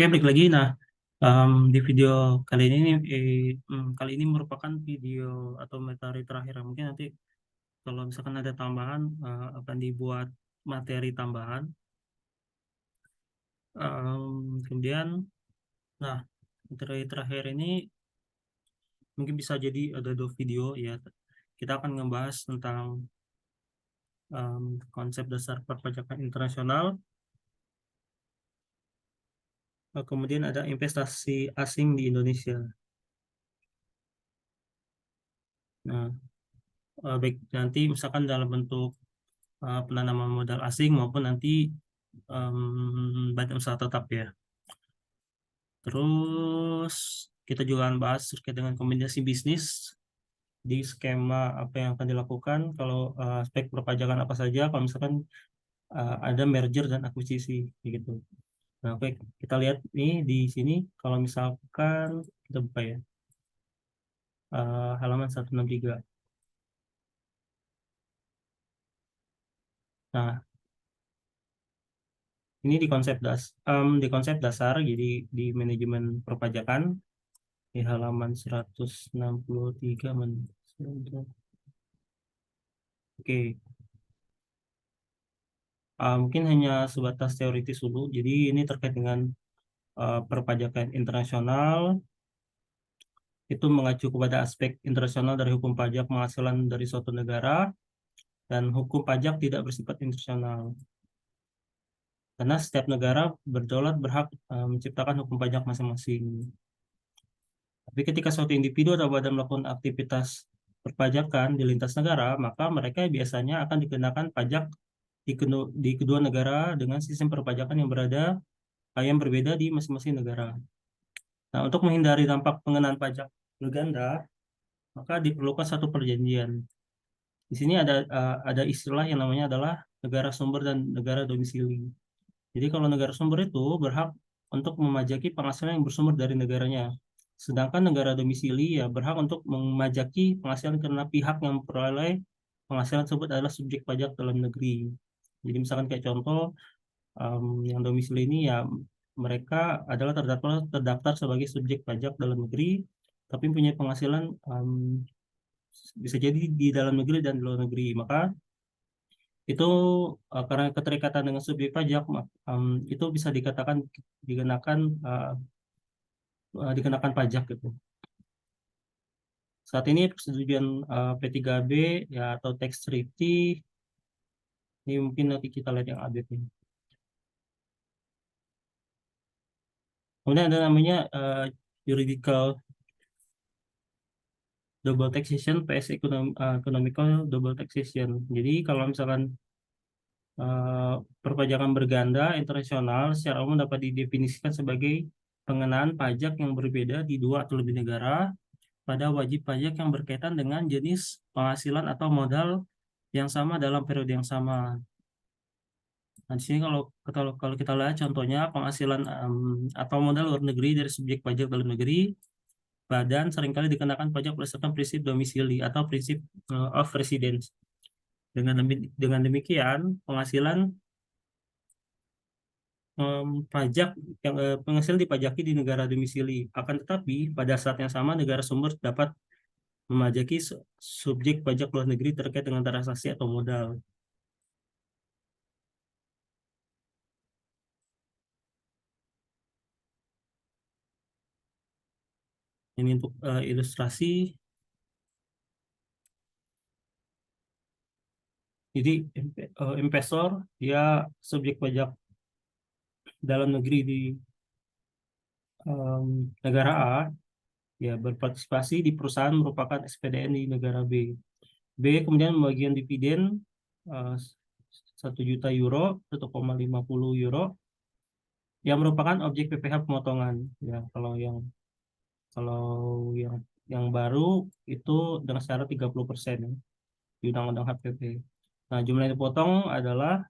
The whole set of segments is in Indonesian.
Oke, balik lagi. Nah, di video kali ini merupakan video atau materi terakhir. Mungkin nanti kalau misalkan ada tambahan, akan dibuat materi tambahan. Kemudian, nah, materi terakhir ini mungkin bisa jadi ada dua video ya. Kita akan ngebahas tentang konsep dasar perpajakan internasional. Kemudian ada investasi asing di Indonesia. Nah, baik nanti misalkan dalam bentuk penanaman modal asing maupun nanti badan usaha tetap ya. Terus kita juga akan bahas terkait dengan kombinasi bisnis di skema apa yang akan dilakukan kalau aspek perpajakan apa saja kalau misalkan ada merger dan akuisisi gitu. Nah, oke, kita lihat nih di sini kalau misalkan kita buka ya halaman 163. Nah, ini di konsep dasar jadi di manajemen perpajakan di halaman 163 Oke, mungkin hanya sebatas teoritis dulu. Jadi ini terkait dengan perpajakan internasional, itu mengacu kepada aspek internasional dari hukum pajak penghasilan dari suatu negara, dan hukum pajak tidak bersifat internasional. Karena setiap negara berdaulat berhak menciptakan hukum pajak masing-masing. Tapi ketika suatu individu atau badan melakukan aktivitas perpajakan di lintas negara, maka mereka biasanya akan dikenakan pajak di kedua negara dengan sistem perpajakan yang berbeda di masing-masing negara. Nah, untuk menghindari dampak pengenaan pajak berganda, maka diperlukan satu perjanjian. Di sini ada istilah yang namanya adalah negara sumber dan negara domisili. Jadi kalau negara sumber itu berhak untuk memajaki penghasilan yang bersumber dari negaranya. Sedangkan negara domisili ya berhak untuk memajaki penghasilan karena pihak yang memperoleh penghasilan tersebut adalah subjek pajak dalam negeri. Jadi misalkan kayak contoh yang domisili ini ya mereka adalah terdaftar sebagai subjek pajak dalam negeri, tapi punya penghasilan bisa jadi di dalam negeri dan di luar negeri. Maka itu karena keterikatan dengan subjek pajak, itu bisa dikenakan uh, dikenakan pajak gitu. Saat ini persetujuan P3B ya atau tax treaty ini mungkin nanti kita lihat yang update nih. Kemudian ada namanya juridical double taxation, economical double taxation. Jadi kalau misalkan perpajakan berganda internasional secara umum dapat didefinisikan sebagai pengenaan pajak yang berbeda di dua atau lebih negara pada wajib pajak yang berkaitan dengan jenis penghasilan atau modal yang sama dalam periode yang sama. Nah, di sini kalau kita lihat contohnya penghasilan atau modal luar negeri dari subjek pajak dalam negeri, badan seringkali dikenakan pajak berdasarkan prinsip domisili atau prinsip of residence. Dengan demikian, pajak penghasilan dipajaki di negara domisili. Akan tetapi, pada saat yang sama negara sumber dapat memajaki subjek pajak luar negeri terkait dengan transaksi atau modal. Ini untuk ilustrasi. Jadi investor dia subjek pajak dalam negeri di negara A ya berpartisipasi di perusahaan merupakan SPDN di negara B. B kemudian membagikan dividen eh, 1 juta euro, 1,50 euro yang merupakan objek PPh pemotongan. Ya, kalau yang yang baru itu dengan syarat 30% ya, di Undang-Undang HPP. Nah, jumlah yang dipotong adalah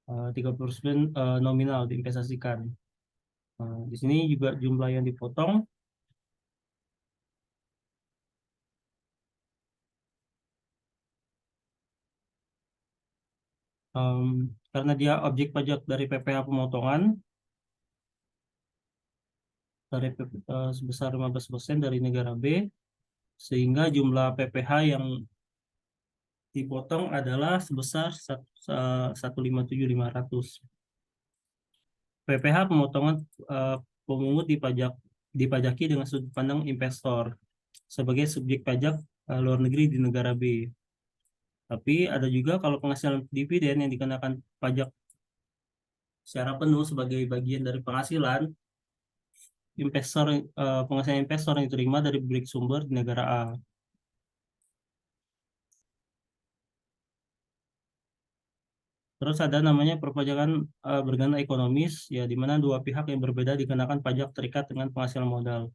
30% nominal diinvestasikan. Di sini juga jumlah yang dipotong Karena dia objek pajak dari PPh pemotongan dari sebesar 15% dari negara B, sehingga jumlah PPh yang dipotong adalah sebesar 157.500. PPh pemotongan eh, pemungut dipajaki dengan sudut pandang investor sebagai subjek pajak luar negeri di negara B. Tapi ada juga kalau penghasilan dividen yang dikenakan pajak secara penuh sebagai bagian dari penghasilan penghasilan investor yang diterima dari berbagai sumber di negara A. Terus ada namanya perpajakan berganda ekonomis, ya di mana dua pihak yang berbeda dikenakan pajak terikat dengan penghasilan modal.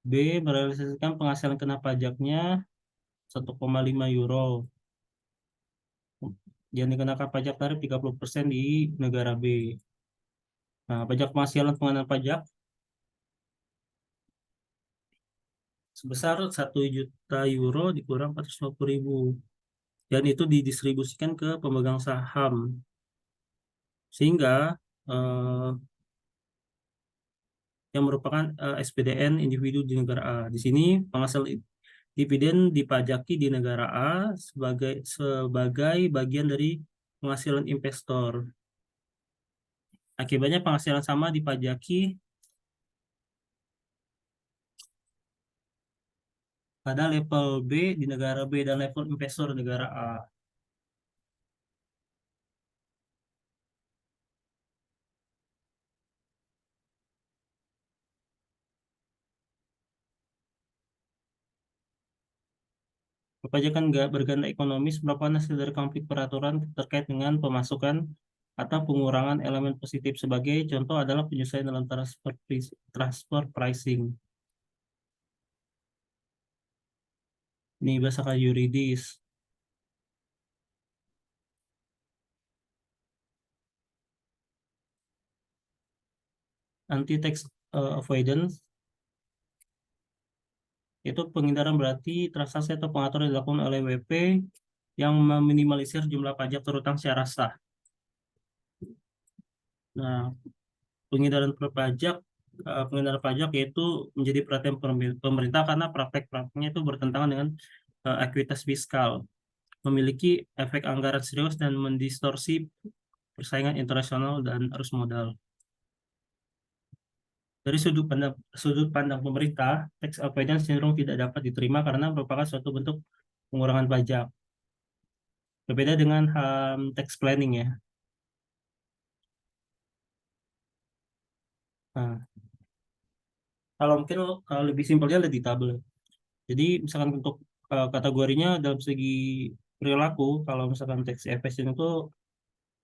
B. Merealisasikan penghasilan kena pajaknya 1,5 euro yang dikenakan pajak tarif 30% di negara B. Nah, pajak penghasilan pengenaan pajak sebesar 1 juta euro dikurang 450.000 dan itu didistribusikan ke pemegang saham sehingga eh, yang merupakan SPDN individu di negara A. Di sini penghasil dividen dipajaki di negara A sebagai bagian dari penghasilan investor. Akibatnya penghasilan sama dipajaki pada level B di negara B dan level investor di negara A. Perpajakan berganda ekonomis merupakan hasil dari konflik peraturan terkait dengan pemasukan atau pengurangan elemen positif. Sebagai contoh adalah penyesuaian dalam transfer pricing. Ini bahasa yuridis. Anti-tax avoidance itu penghindaran berarti transaksi atau pengaturan yang dilakukan oleh WP yang meminimalisir jumlah pajak terutang secara sah. Nah, penghindaran perpajak penghindaran pajak yaitu menjadi perhatian pemerintah karena praktek-prakteknya itu bertentangan dengan ekuitas fiskal, memiliki efek anggaran serius dan mendistorsi persaingan internasional dan arus modal. Dari sudut pandang pemerintah, tax avoidance cenderung tidak dapat diterima karena merupakan suatu bentuk pengurangan pajak. Berbeda dengan tax planning ya. Nah, kalau mungkin kalau lebih simpelnya lebih tabel. Jadi misalkan untuk kategorinya dalam segi perilaku, kalau misalkan tax evasion itu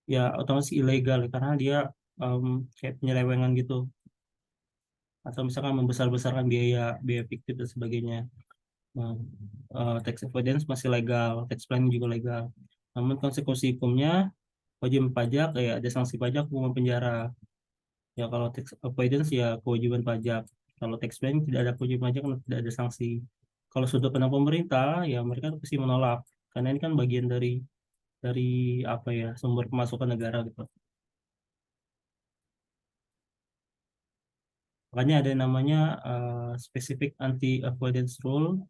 ya otomatis ilegal ya, karena dia kayak penyelewengan gitu, atau misalkan membesar-besarkan biaya biaya fiktif dan sebagainya. Nah, tax avoidance masih legal, tax planning juga legal. Namun konsekuensi hukumnya wajib pajak ya ada sanksi pajak, hukuman penjara. Ya kalau tax avoidance ya kewajiban pajak. Kalau tax planning tidak ada kewajiban pajak dan tidak ada sanksi. Kalau sudut pandang pemerintah ya mereka pasti menolak karena ini kan bagian dari apa ya sumber pemasukan negara gitu. Makanya ada yang namanya specific anti avoidance rule,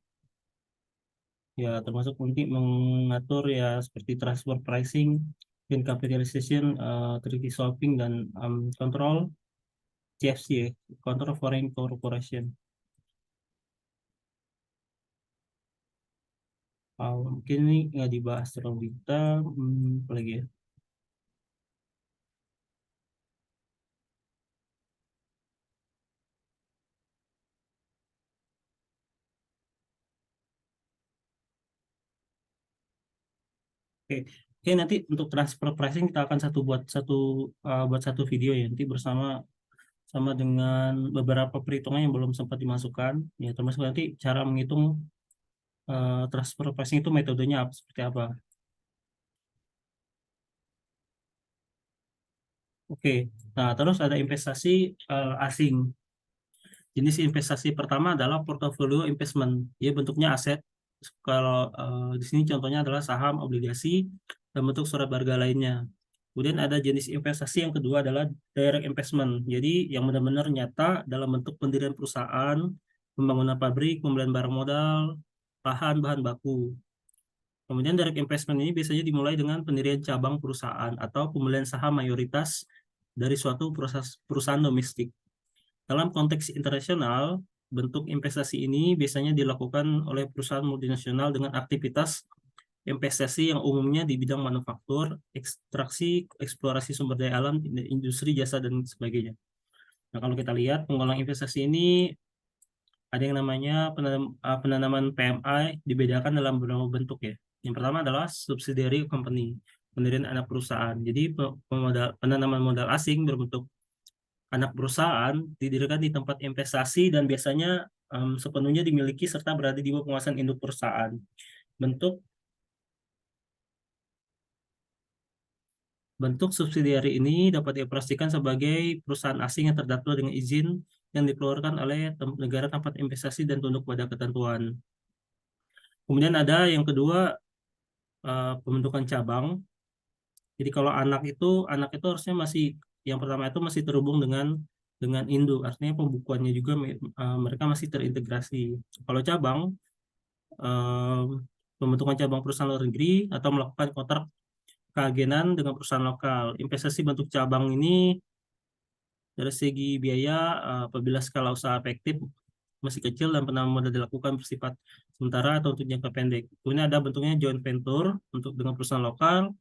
ya termasuk nanti mengatur ya seperti transfer pricing, dan capitalization, treaty swapping dan control CFC ya, control foreign corporation. Mungkin ini nggak dibahas terlalu detail, apa lagi ya. Oke, oke, nanti untuk transfer pricing kita akan buat satu video ya nanti bersama sama dengan beberapa perhitungan yang belum sempat dimasukkan, ya termasuk nanti cara menghitung transfer pricing itu metodenya seperti apa. Oke, nah terus ada investasi asing. Jenis investasi pertama adalah portofolio investment. Dia bentuknya aset. Kalau di sini contohnya adalah saham, obligasi, dan bentuk surat berharga lainnya. Kemudian ada jenis investasi yang kedua adalah direct investment. Jadi yang benar-benar nyata dalam bentuk pendirian perusahaan, pembangunan pabrik, pembelian barang modal, bahan baku. Kemudian direct investment ini biasanya dimulai dengan pendirian cabang perusahaan atau pembelian saham mayoritas dari suatu perusahaan domestik. Dalam konteks internasional, bentuk investasi ini biasanya dilakukan oleh perusahaan multinasional dengan aktivitas investasi yang umumnya di bidang manufaktur, ekstraksi, eksplorasi sumber daya alam, industri, jasa, dan sebagainya. Nah, kalau kita lihat penggolongan investasi ini ada yang namanya penanaman PMI dibedakan dalam beberapa bentuk ya. Yang pertama adalah subsidiary company, pendirian anak perusahaan. Jadi penanaman modal asing berbentuk anak perusahaan didirikan di tempat investasi dan biasanya sepenuhnya dimiliki serta berada di bawah penguasaan induk perusahaan. Bentuk Bentuk subsidiari ini dapat dioperasikan sebagai perusahaan asing yang terdaftar dengan izin yang dikeluarkan oleh negara tempat investasi dan tunduk pada ketentuan. Kemudian ada yang kedua, pembentukan cabang. Jadi kalau anak itu harusnya masih yang pertama itu masih terhubung dengan induk, artinya pembukuannya juga mereka masih terintegrasi. Kalau cabang, eh, pembentukan cabang perusahaan luar negeri atau melakukan kontrak keagenan dengan perusahaan lokal. Investasi bentuk cabang ini dari segi biaya, apabila skala usaha efektif masih kecil dan penanaman modal dilakukan bersifat sementara atau untuk jangka pendek. Kemudian ada bentuknya joint venture untuk dengan perusahaan lokal,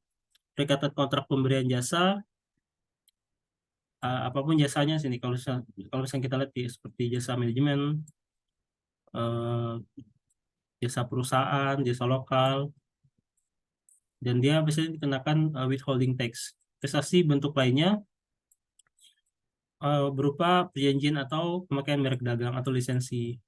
perikatan kontrak pemberian jasa, apapun jasanya sini. Kalau misalnya kita lihat seperti jasa manajemen, eh, jasa perusahaan, jasa lokal, dan dia biasanya dikenakan withholding tax. Investasi bentuk lainnya berupa perjanjian atau pemakaian merek dagang atau lisensi.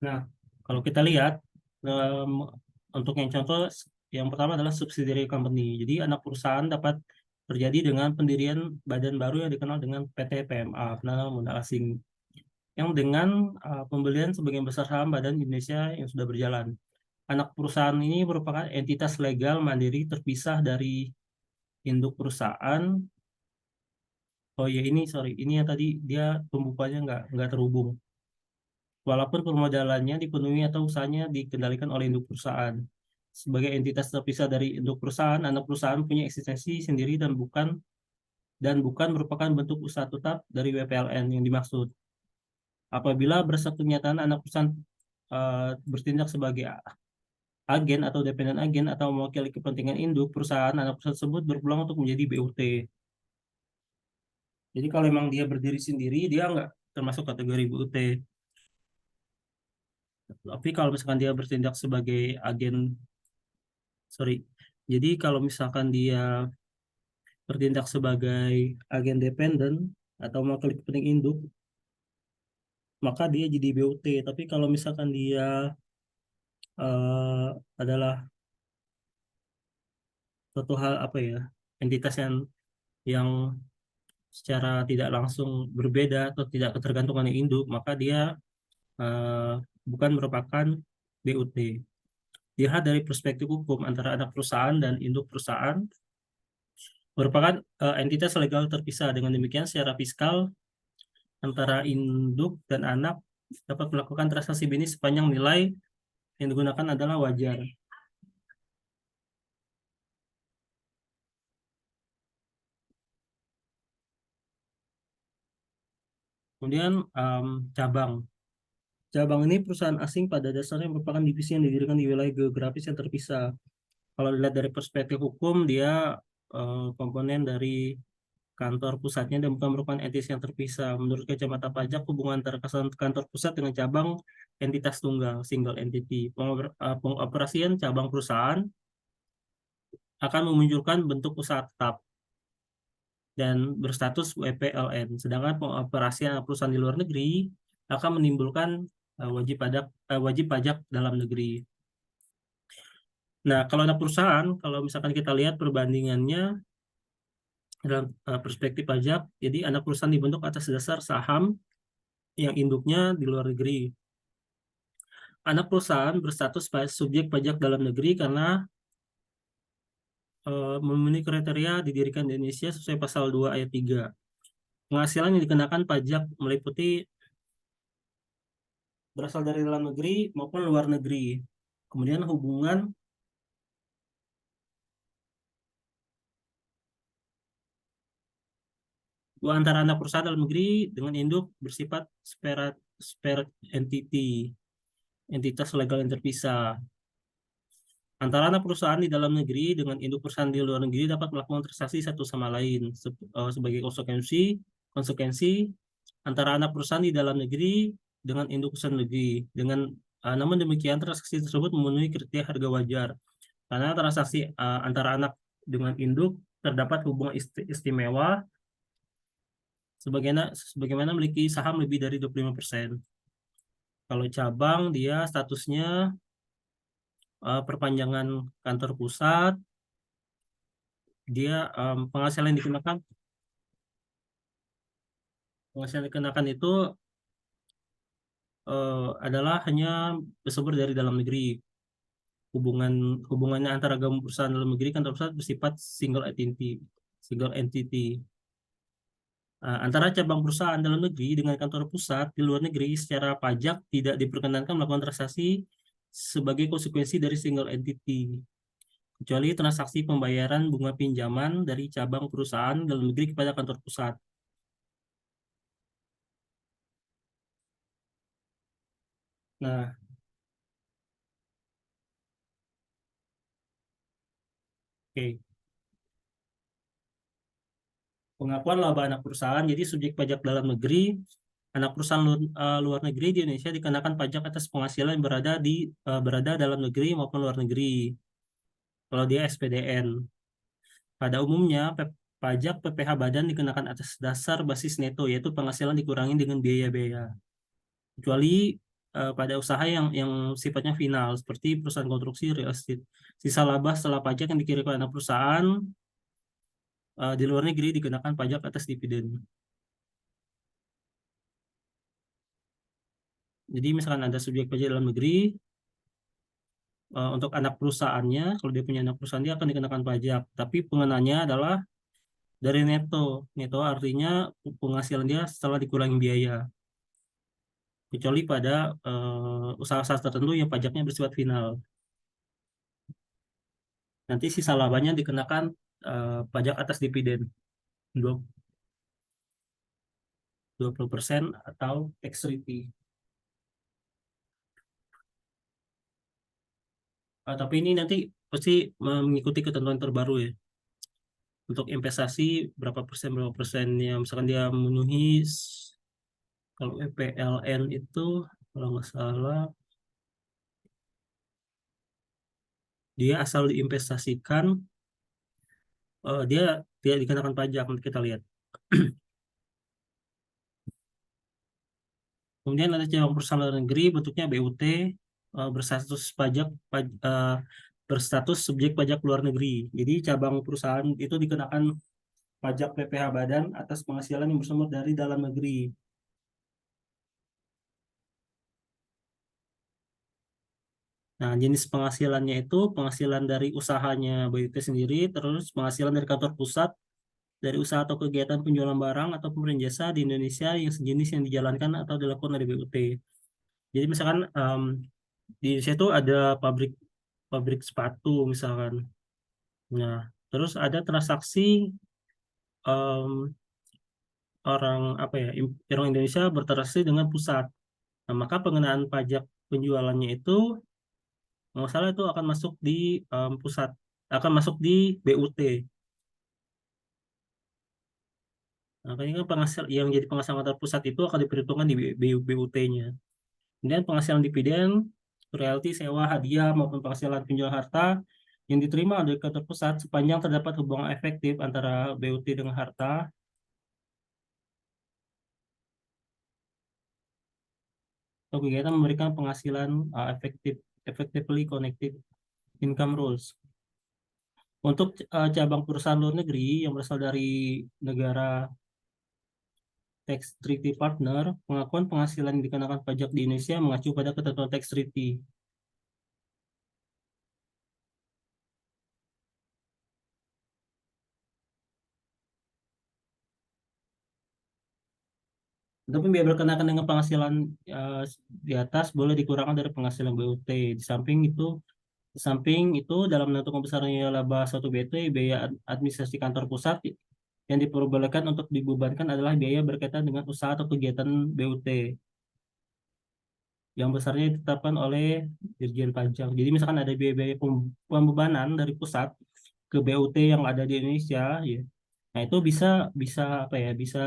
Nah, kalau kita lihat em, untuk yang contoh yang pertama adalah subsidiary company. Jadi anak perusahaan dapat terjadi dengan pendirian badan baru yang dikenal dengan PT PMA, penanaman modal asing, yang dengan pembelian sebagian besar saham badan Indonesia yang sudah berjalan. Anak perusahaan ini merupakan entitas legal mandiri terpisah dari induk perusahaan. Oh ya ini sorry, ini yang tadi dia pembukuannya nggak terhubung. Walaupun permodalannya dipenuhi atau usahanya dikendalikan oleh induk perusahaan. Sebagai entitas terpisah dari induk perusahaan, anak perusahaan punya eksistensi sendiri dan bukan merupakan bentuk usaha tetap dari WPLN yang dimaksud. Apabila berdasarkan kenyataan anak perusahaan bertindak sebagai agen atau dependen agen atau mewakili kepentingan induk perusahaan, anak perusahaan tersebut berpeluang untuk menjadi BUT. Jadi kalau memang dia berdiri sendiri, dia nggak termasuk kategori BUT. Tapi kalau misalkan dia bertindak sebagai agen, sorry. Jadi kalau misalkan dia bertindak sebagai agen dependen atau mewakili kepentingan induk, maka dia jadi BUT. Tapi kalau misalkan dia adalah suatu hal apa ya, entitas yang secara tidak langsung berbeda atau tidak ketergantungan dengan induk, maka dia eh, bukan merupakan BUT. Dilihat dari perspektif hukum antara anak perusahaan dan induk perusahaan merupakan entitas legal terpisah. Dengan demikian, secara fiskal antara induk dan anak dapat melakukan transaksi bisnis sepanjang nilai yang digunakan adalah wajar. Kemudian cabang. Cabang ini perusahaan asing pada dasarnya merupakan divisi yang didirikan di wilayah geografis yang terpisah. Kalau dilihat dari perspektif hukum, dia komponen dari kantor pusatnya dan bukan merupakan entitas yang terpisah. Menurut kacamata pajak, hubungan antara kantor pusat dengan cabang entitas tunggal, single entity. Pengoperasian cabang perusahaan akan memunculkan bentuk usaha tetap dan berstatus WPLN. Sedangkan pengoperasian perusahaan di luar negeri akan menimbulkan wajib pajak dalam negeri. Nah, kalau anak perusahaan, kalau misalkan kita lihat perbandingannya dalam perspektif pajak, jadi anak perusahaan dibentuk atas dasar saham yang induknya di luar negeri. Anak perusahaan berstatus subjek pajak dalam negeri karena memenuhi kriteria didirikan di Indonesia sesuai pasal 2 ayat 3. Penghasilan yang dikenakan pajak meliputi berasal dari dalam negeri maupun luar negeri. Kemudian hubungan antara anak perusahaan dalam negeri dengan induk bersifat separate entity, entitas legal yang terpisah. Antara anak perusahaan di dalam negeri dengan induk perusahaan di luar negeri dapat melakukan transaksi satu sama lain sebagai konsekuensi antara anak perusahaan di dalam negeri dengan induk perusahaan negeri. Namun demikian transaksi tersebut memenuhi kriteria harga wajar karena transaksi antara anak dengan induk terdapat hubungan istimewa sebagaimana memiliki saham lebih dari 25%. Kalau cabang dia statusnya perpanjangan kantor pusat, dia penghasilan dikenakan itu adalah hanya bersumber dari dalam negeri. Hubungannya antara gabung perusahaan dalam negeri kantor pusat bersifat single entity. Antara cabang perusahaan dalam negeri dengan kantor pusat di luar negeri secara pajak tidak diperkenankan melakukan transaksi sebagai konsekuensi dari single entity, kecuali transaksi pembayaran bunga pinjaman dari cabang perusahaan dalam negeri kepada kantor pusat. Nah, oke. Pengakuan laba anak perusahaan, jadi subjek pajak dalam negeri, anak perusahaan luar negeri di Indonesia dikenakan pajak atas penghasilan yang berada dalam negeri maupun luar negeri. Kalau dia SPDN, pada umumnya pajak PPh badan dikenakan atas dasar basis neto, yaitu penghasilan dikurangi dengan biaya-biaya. Kecuali pada usaha yang sifatnya final, seperti perusahaan konstruksi, real estate. Sisa laba setelah pajak yang dikirimkan anak perusahaan di luar negeri dikenakan pajak atas dividen. Jadi misalkan ada subjek pajak dalam negeri, untuk anak perusahaannya, kalau dia punya anak perusahaan dia akan dikenakan pajak. Tapi pengenanya adalah dari neto. Neto artinya penghasilan dia setelah dikurangi biaya. Kecuali pada usaha-usaha tertentu yang pajaknya bersifat final. Nanti sisa labanya dikenakan pajak atas dividen 20% atau tax free. Tapi ini nanti pasti mengikuti ketentuan terbaru ya. Untuk investasi berapa persen yang misalkan dia memenuhi kalau PLN itu kalau nggak salah dia asal diinvestasikan dia tidak dikenakan pajak, nanti kita lihat. Kemudian ada cabang perusahaan luar negeri bentuknya BUT berstatus berstatus subjek pajak luar negeri. Jadi cabang perusahaan itu dikenakan pajak PPh badan atas penghasilan yang bersumber dari dalam negeri. Nah, jenis penghasilannya itu penghasilan dari usahanya BUT sendiri, terus penghasilan dari kantor pusat, dari usaha atau kegiatan penjualan barang atau pemberian jasa di Indonesia yang sejenis yang dijalankan atau dilakukan oleh BUT. Jadi misalkan di Indonesia itu ada pabrik pabrik sepatu misalkan. Nah, terus ada transaksi em, orang apa ya orang Indonesia bertransaksi dengan pusat. Nah, maka pengenaan pajak penjualannya itu nggak salah itu akan masuk di pusat, akan masuk di BUT. Nah, ini kan yang jadi penghasilan kantor pusat itu akan diperhitungkan di BUT-nya. Kemudian penghasilan dividen, royalti, sewa, hadiah maupun penghasilan penjualan harta yang diterima dari kantor pusat sepanjang terdapat hubungan efektif antara BUT dengan harta atau kegiatan memberikan penghasilan effectively connected. income rules. Untuk cabang perusahaan luar negeri yang berasal dari negara tax treaty partner, pengakuan penghasilan yang dikenakan pajak di Indonesia mengacu pada ketentuan tax treaty. Tapi biaya berkenaan dengan penghasilan eh, di atas boleh dikurangkan dari penghasilan BUT. Di samping itu dalam menentukan besarnya laba suatu BUT, biaya administrasi kantor pusat yang diperbolehkan untuk dibebankan adalah biaya berkaitan dengan usaha atau kegiatan BUT yang besarnya ditetapkan oleh Dirjen Pajak. Jadi misalkan ada biaya-biaya pembebanan dari pusat ke BUT yang ada di Indonesia, ya. Nah, itu bisa bisa apa ya? Bisa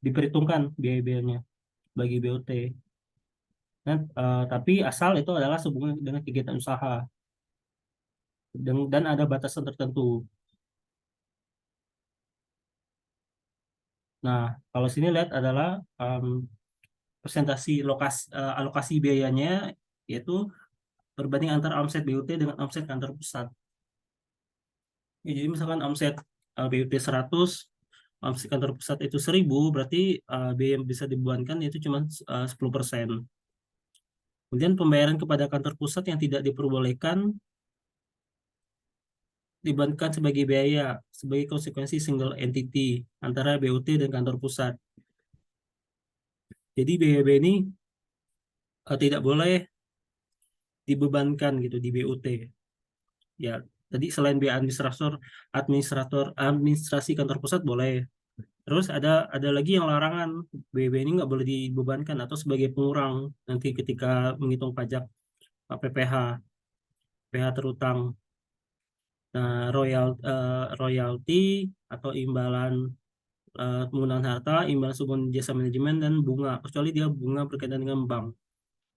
diperhitungkan biaya-biayanya bagi BUT. Tapi asal itu adalah sehubungan dengan kegiatan usaha dan ada batasan tertentu. Nah, kalau sini lihat adalah presentasi alokasi biayanya, yaitu berbanding antara omset BUT dengan omset kantor pusat. Ya, jadi misalkan omset BUT 100, omset kantor pusat itu 1000, berarti biaya yang bisa dibebankan itu cuma 10%. Kemudian pembayaran kepada kantor pusat yang tidak diperbolehkan dibebankan sebagai biaya sebagai konsekuensi single entity antara BUT dan kantor pusat. Jadi biaya-biaya ini tidak boleh dibebankan gitu di BUT. Ya, tadi selain biaya administrasi kantor pusat boleh. Terus ada lagi yang larangan, biaya ini nggak boleh dibebankan atau sebagai pengurang nanti ketika menghitung pajak PPh, PPh terutang. Nah, royalti atau imbalan penggunaan harta, imbalan sumbangan jasa manajemen, dan bunga, kecuali dia bunga berkaitan dengan bank.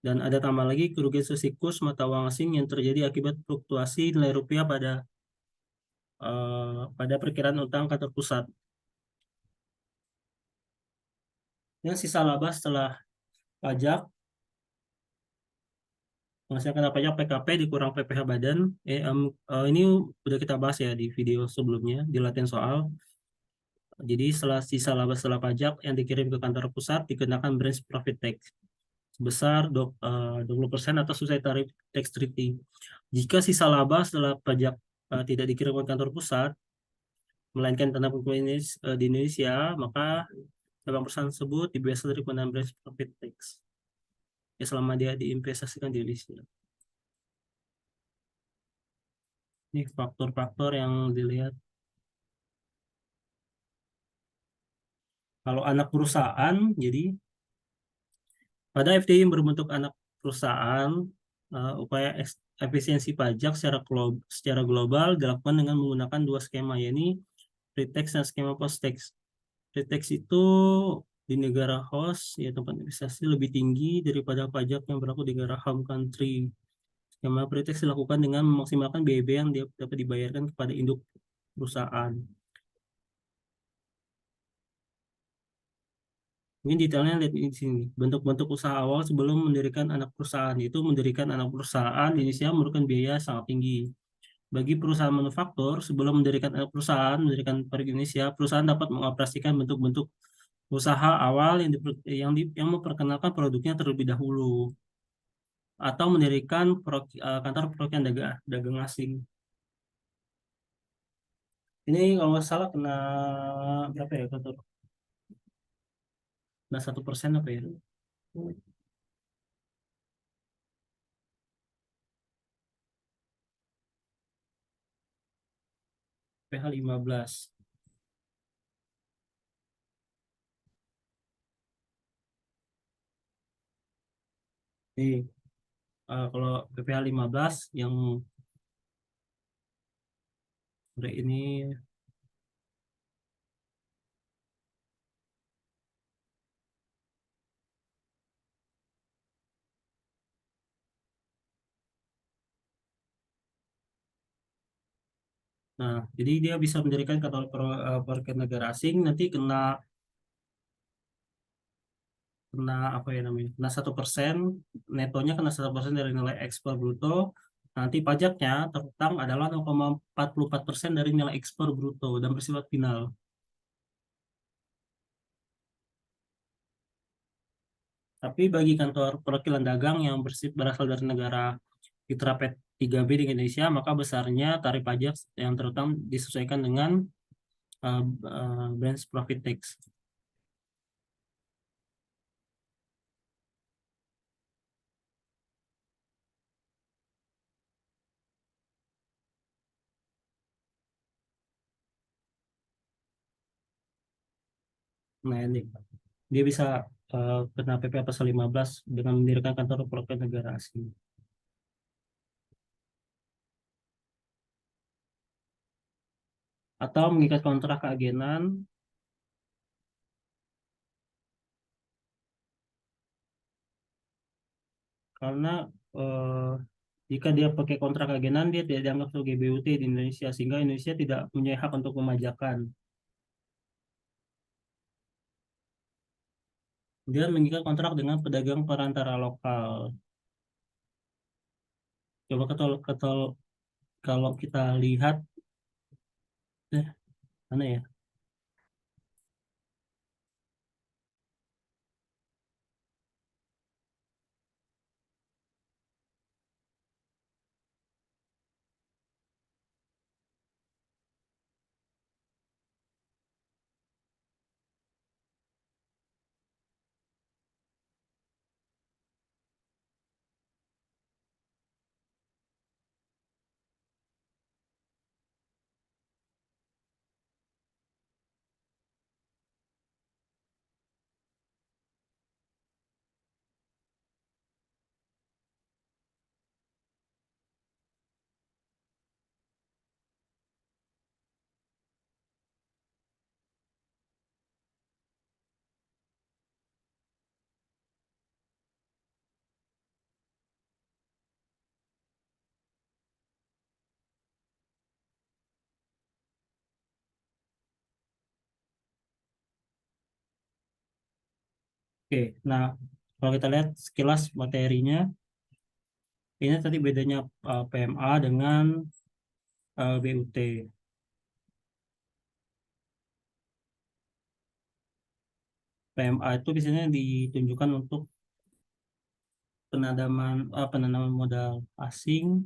Dan ada tambah lagi kerugian sikus mata uang asing yang terjadi akibat fluktuasi nilai rupiah pada perkiraan utang kantor pusat. Yang sisa laba setelah pajak, menghasilkan pajak PKP dikurang PPh badan. Ini udah kita bahas ya di video sebelumnya, di latihan soal. Jadi setelah sisa laba setelah pajak yang dikirim ke kantor pusat dikenakan branch profit tax sebesar 20% atau sesuai tarif tax treaty. Jika sisa laba setelah pajak tidak dikirim ke kantor pusat, melainkan tanah di Indonesia, maka cabang perusahaan tersebut dibebas dari pengenaan branch profit tax ya selama dia diinvestasikan di Indonesia. Ini faktor-faktor yang dilihat. Kalau anak perusahaan, jadi pada FDI yang berbentuk anak perusahaan, upaya efisiensi pajak secara global dilakukan dengan menggunakan dua skema, yaitu pre-tax dan skema post-tax. Pre-tax itu di negara host, ya tempat investasi lebih tinggi daripada pajak yang berlaku di negara home country. Skema pre-tax dilakukan dengan memaksimalkan biaya yang dapat dibayarkan kepada induk perusahaan. Mungkin detailnya lihat di sini. Bentuk-bentuk usaha awal sebelum mendirikan anak perusahaan, yaitu mendirikan anak perusahaan di Indonesia memerlukan biaya sangat tinggi. Bagi perusahaan manufaktur, sebelum mendirikan anak perusahaan, mendirikan pabrik Indonesia, perusahaan dapat mengoperasikan bentuk-bentuk usaha awal yang memperkenalkan produknya terlebih dahulu, atau mendirikan kantor perwakilan dagang asing. Ini kalau nggak salah kena berapa ya kantor? Kena 1% apa ya? PH 15. Nih, kalau PPh 15 yang ini, nah, jadi dia bisa mendirikan kantor perwakilan negara asing, nanti kena kena apa ya namanya? Kena 1%, netonya kena 1% dari nilai ekspor bruto, Nanti pajaknya terutang adalah 0,44% dari nilai ekspor bruto dan bersifat final. Tapi bagi kantor perwakilan dagang yang berasal dari negara mitra P3B di Indonesia, maka besarnya tarif pajak yang terutang disesuaikan dengan branch profit tax. Nah, ini dia bisa kena PP pasal 15 dengan mendirikan kantor perwakilan negara asing. Atau mengikat kontrak keagenan karena eh, jika dia pakai kontrak agenan dia tidak dianggap sebagai BUT di Indonesia sehingga Indonesia tidak punya hak untuk memajakan. Dia mengikat kontrak dengan pedagang perantara lokal. Coba kalau kita lihat mana ya? Oke, nah kalau kita lihat sekilas materinya, ini tadi bedanya PMA dengan BUT. PMA itu biasanya ditunjukkan untuk penanaman modal asing.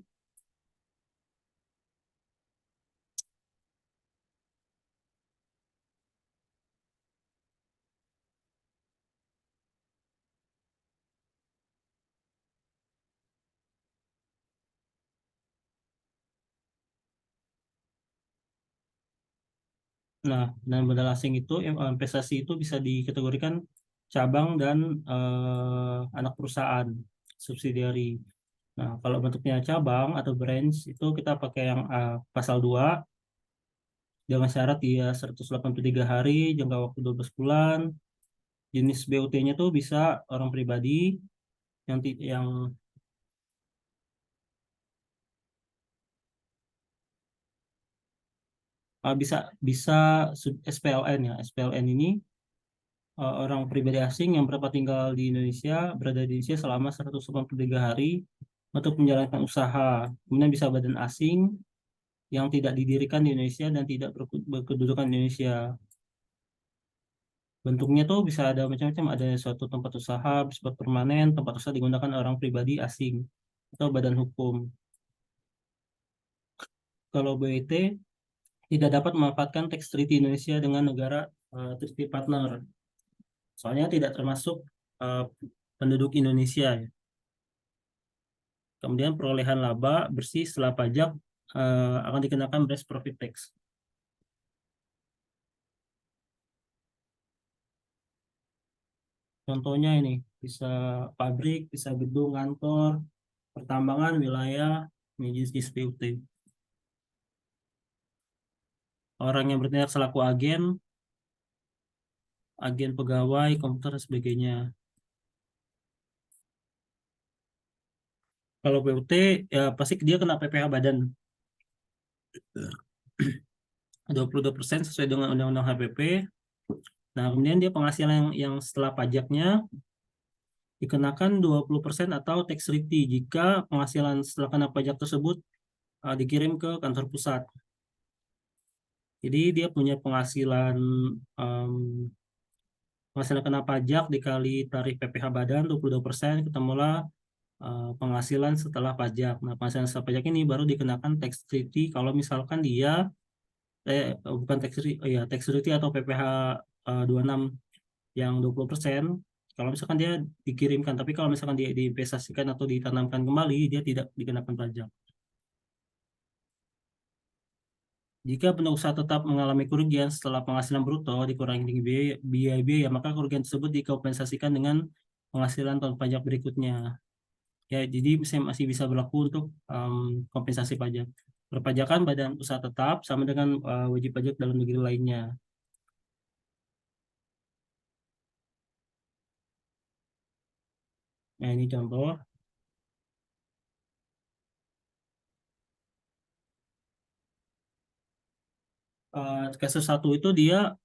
Nah, dan modal asing itu investasi itu bisa dikategorikan cabang dan anak perusahaan subsidiari. Nah, kalau bentuknya cabang atau branch itu kita pakai yang pasal 2 dengan syarat dia 183 hari, jangka waktu 12 bulan. Jenis BUT-nya tuh bisa orang pribadi yang bisa bisa SPLN ya. SPLN ini orang pribadi asing yang bertempat tinggal di Indonesia, berada di Indonesia selama 183 hari untuk menjalankan usaha. Kemudian bisa badan asing yang tidak didirikan di Indonesia dan tidak berkedudukan di Indonesia. Bentuknya tuh bisa ada macam-macam, ada suatu tempat usaha bersifat permanen, tempat usaha digunakan orang pribadi asing atau badan hukum. Kalau BIT tidak dapat memanfaatkan tax treaty Indonesia dengan negara treaty partner, soalnya tidak termasuk eh, penduduk Indonesia ya. Kemudian perolehan laba bersih setelah pajak akan dikenakan base profit tax. Contohnya ini bisa pabrik, bisa gedung, kantor, pertambangan, wilayah, jenis BUT. Orang yang bertindak selaku agen, agen pegawai, komputer, dan sebagainya. Kalau BUT, ya pasti dia kena PPh badan 22% sesuai dengan Undang-Undang HPP. Nah, kemudian dia penghasilan yang setelah pajaknya dikenakan 20% atau tax relief jika penghasilan setelah kena pajak tersebut dikirim ke kantor pusat. Jadi dia punya penghasilan em, penghasilan kena pajak dikali tarif PPh badan 22%, ketemulah penghasilan setelah pajak. Nah, penghasilan setelah pajak ini baru dikenakan tax relief kalau misalkan dia bukan tax relief, ya tax relief atau PPh 26 yang 20%. Kalau misalkan dia dikirimkan, tapi kalau misalkan dia diinvestasikan atau ditanamkan kembali, dia tidak dikenakan pajak. Jika pengusaha tetap mengalami kerugian setelah penghasilan bruto dikurangi dengan biaya-biaya, maka kerugian tersebut dikompensasikan dengan penghasilan tahun pajak berikutnya. Ya, jadi masih bisa berlaku untuk kompensasi pajak. Perpajakan badan usaha tetap sama dengan wajib pajak dalam negeri lainnya. Nah, ini contoh. Kasus satu itu dia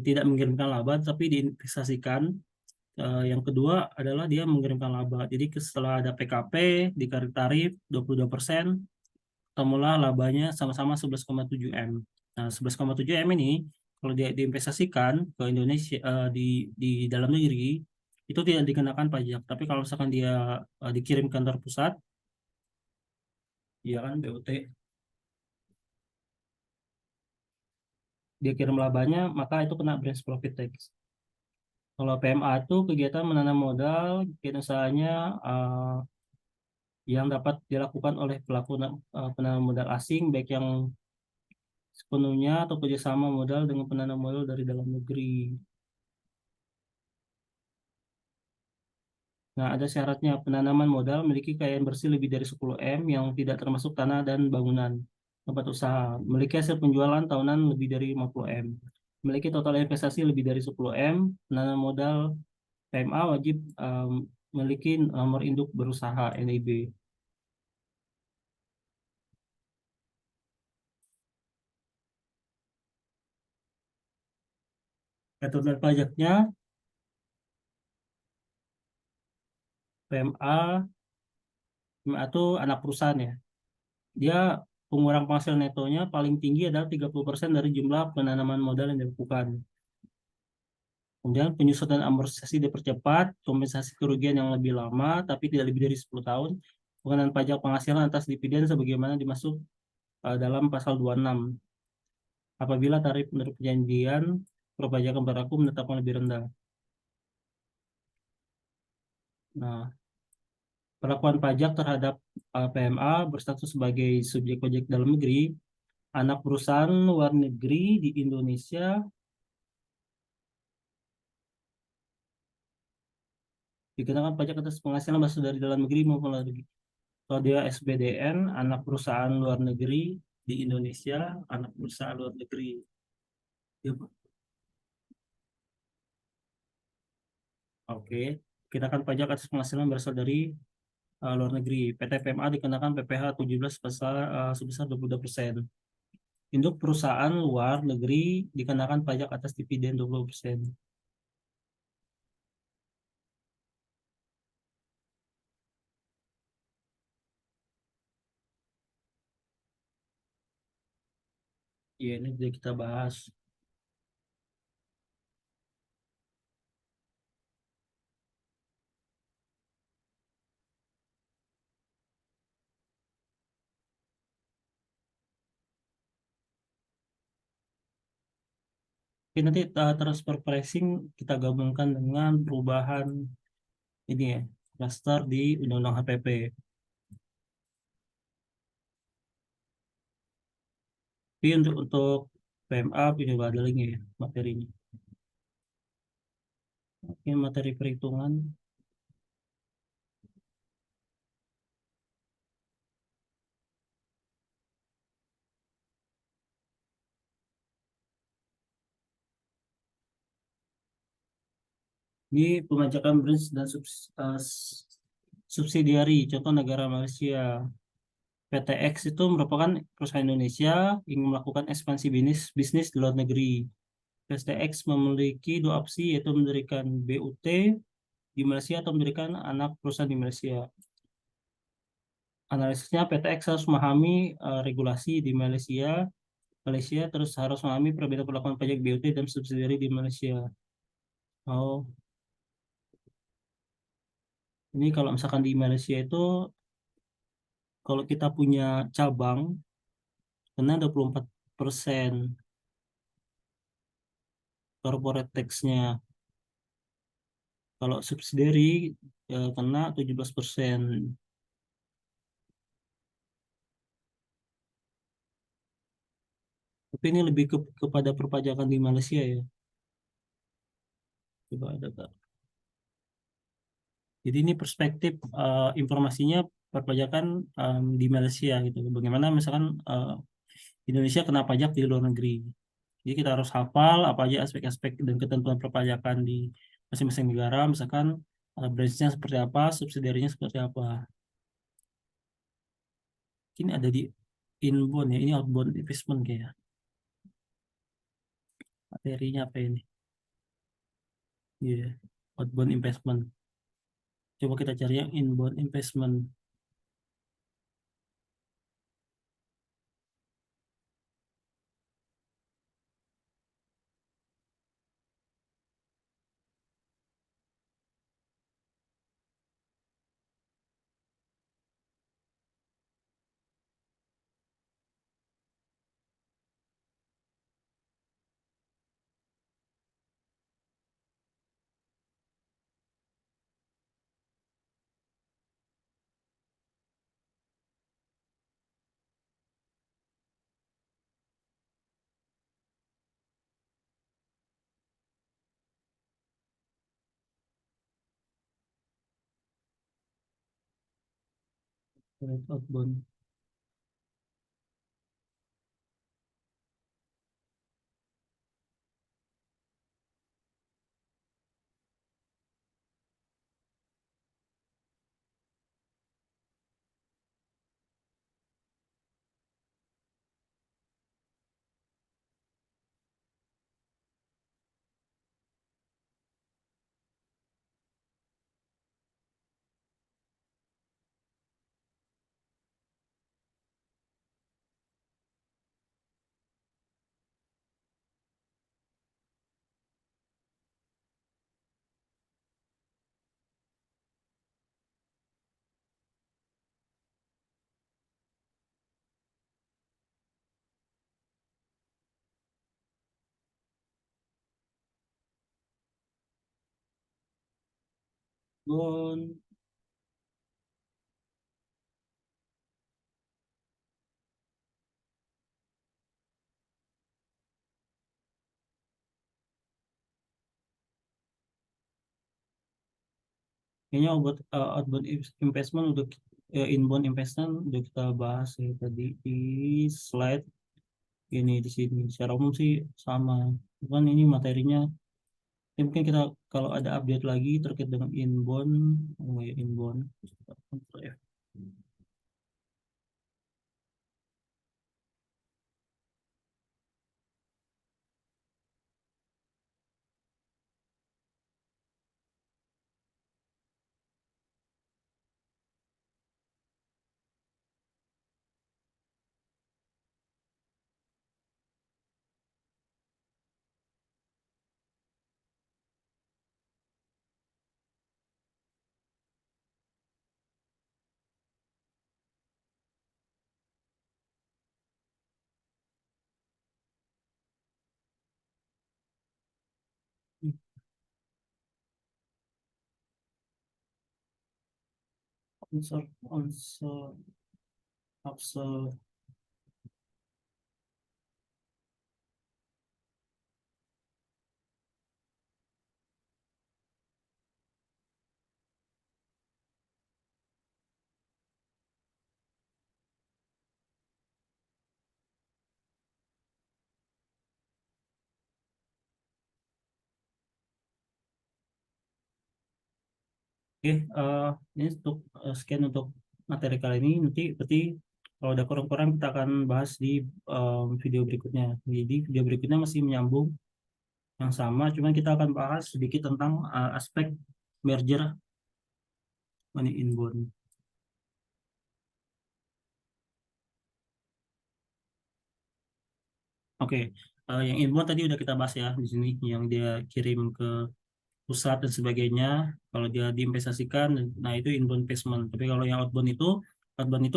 tidak mengirimkan laba, tapi diinvestasikan. Yang kedua adalah dia mengirimkan laba. Jadi setelah ada PKP, ditarik tarif 22%, temulah labanya sama-sama 11,7 M. Nah, 11,7 M ini kalau dia diinvestasikan ke Indonesia di dalam negeri itu tidak dikenakan pajak. Tapi kalau misalkan dia dikirim ke kantor pusat, ya kan BUT, dia kirim labanya, maka itu kena branch profit tax. Kalau PMA itu kegiatan menanam modal, kegiatan usahanya yang dapat dilakukan oleh pelaku penanam modal asing, baik yang sepenuhnya atau kerjasama modal dengan penanam modal dari dalam negeri. Nah, ada syaratnya penanaman modal memiliki kekayaan bersih lebih dari 10 M yang tidak termasuk tanah dan bangunan tempat usaha. Memiliki hasil penjualan tahunan lebih dari 50 M. Memiliki total investasi lebih dari 10 M. Penanam modal PMA wajib memiliki nomor induk berusaha NIB. Ketentuan pajaknya PMA itu anak perusahaan ya. Dia pengurang penghasilan netonya paling tinggi adalah 30% dari jumlah penanaman modal yang dilakukan. Kemudian penyusutan amortisasi dipercepat, kompensasi kerugian yang lebih lama, tapi tidak lebih dari 10 tahun, pengenaan pajak penghasilan atas dividen sebagaimana dimaksud dalam pasal 26. Apabila tarif menurut perjanjian perpajakan berlaku menetapkan lebih rendah. Nah, perlakuan pajak terhadap PMA berstatus sebagai subjek pajak dalam negeri, anak perusahaan luar negeri di Indonesia dikenakan pajak atas penghasilan masuk dari dalam negeri maupun luar negeri. Kalau dia SBDN, anak perusahaan luar negeri di Indonesia, anak perusahaan luar negeri. Ya, Pak. Oke, dikenakan pajak atas penghasilan berasal dari luar negeri. PT PMA dikenakan PPh 17 sebesar 22%. Induk perusahaan luar negeri dikenakan pajak atas dividen 20%. Ya, ini sudah kita bahas. Oke, nanti transfer pricing kita gabungkan dengan perubahan ini ya, klaster di Undang-Undang HPP. Tapi untuk PMA punya ada lagi ya materinya. Oke, materi perhitungan. Ini pemajakan branch dan subsidiari. Contoh negara Malaysia. PTX itu merupakan perusahaan Indonesia yang melakukan ekspansi bisnis di luar negeri. PTX memiliki dua opsi, yaitu mendirikan BUT di Malaysia atau mendirikan anak perusahaan di Malaysia. Analisisnya PT X harus memahami regulasi di Malaysia, Malaysia terus harus memahami perbedaan perlakuan pajak BUT dan subsidiari di Malaysia. Oh, ini kalau misalkan di Malaysia itu kalau kita punya cabang kena 24% corporate tax-nya. Kalau subsidiary kena 17%. Tapi ini lebih kepada perpajakan di Malaysia ya. Coba ada Kak. Jadi ini perspektif informasinya perpajakan di Malaysia gitu. Bagaimana misalkan Indonesia kena pajak di luar negeri. Jadi kita harus hafal apa aja aspek-aspek dan ketentuan perpajakan di masing-masing negara. Misalkan branch-nya seperti apa, subsidiarinya seperti apa. Ini ada di inbound ya, ini outbound investment kayak materinya apa ini? Iya, outbound investment. Coba kita cari yang inbound investment. Outbound. Outbound. Kayaknya outbound investment udah inbound investment udah kita bahas ya tadi di slide ini di sini. Secara umum sih sama. Cuman ini materinya ya mungkin kita kalau ada update lagi terkait dengan inbound, oh ya inbound. Ctrl F. Answer, answer. Oke, ini untuk scan untuk materi kali ini. Nanti berarti kalau udah kurang-kurang kita akan bahas di video berikutnya. Jadi video berikutnya masih menyambung yang sama, cuman kita akan bahas sedikit tentang aspek merger money inbound. Oke, yang inbound tadi udah kita bahas ya di sini, yang dia kirim ke pusat dan sebagainya. Kalau dia diinvestasikan, nah itu inbound placement. Tapi kalau yang outbound itu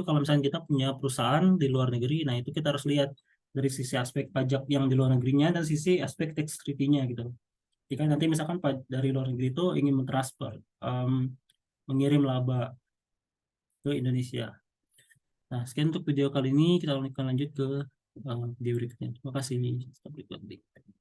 kalau misalnya kita punya perusahaan di luar negeri, nah itu kita harus lihat dari sisi aspek pajak yang di luar negerinya dan sisi aspek tax treaty-nya gitu. Jika nanti misalkan dari luar negeri itu ingin mentransfer, mengirim laba ke Indonesia. Nah, sekian untuk video kali ini. Kita akan lanjut ke video berikutnya. Terima kasih. Sampai jumpa.